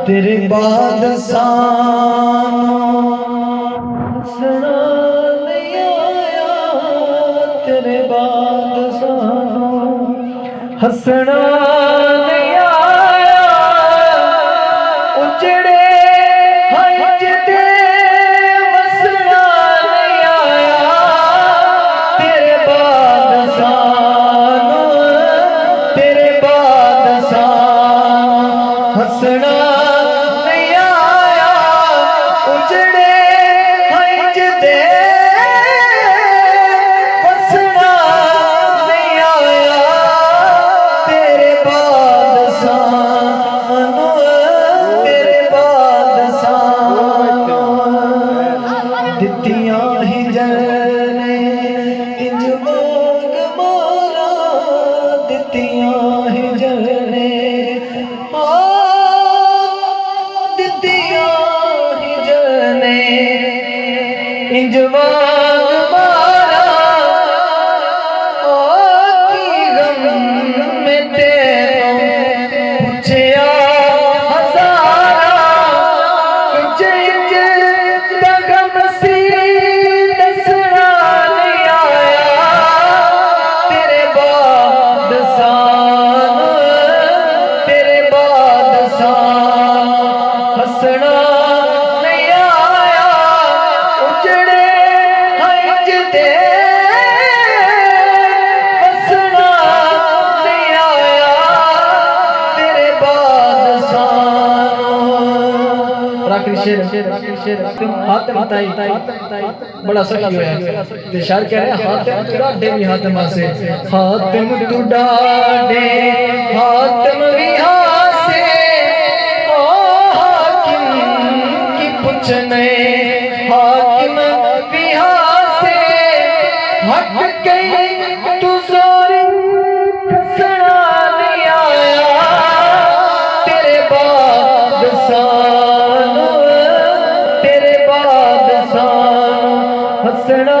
तेरे बाद हंसना नहीं आया, तेरे बाद हंसना नहीं आया, उजड़े हज दे वसना नहीं आया, तेरे बाद तेरे बाद हंसना नहीं आया, उजड़े हज दे वसना नहीं आया, तेरे बाद तेरे बाद दित्तियां ही जने इंज मांग मारा, दित्तियां ही जने दित्तियां ही जने इंज मांग मारा, की गम में तेरे पूछया हजारा, तुझे इंज दा गम सी दसना नहीं आया, तेरे बाद तेरे बाद हंसना नहीं आया, उजड़े हज दे वसना नहीं आया, तेरे बाद हाथ बताई बड़ा सही है। ते शायर कह रहे हातिम तू डाडे भी हातिम से, हातिम तू डाडे हातिम भी हासे, ओ हाकिम की पूछने हाकिम भी हासे, हट गई तू सारी हंसना नहीं आया, तेरे बाद तेरे बाद हंसना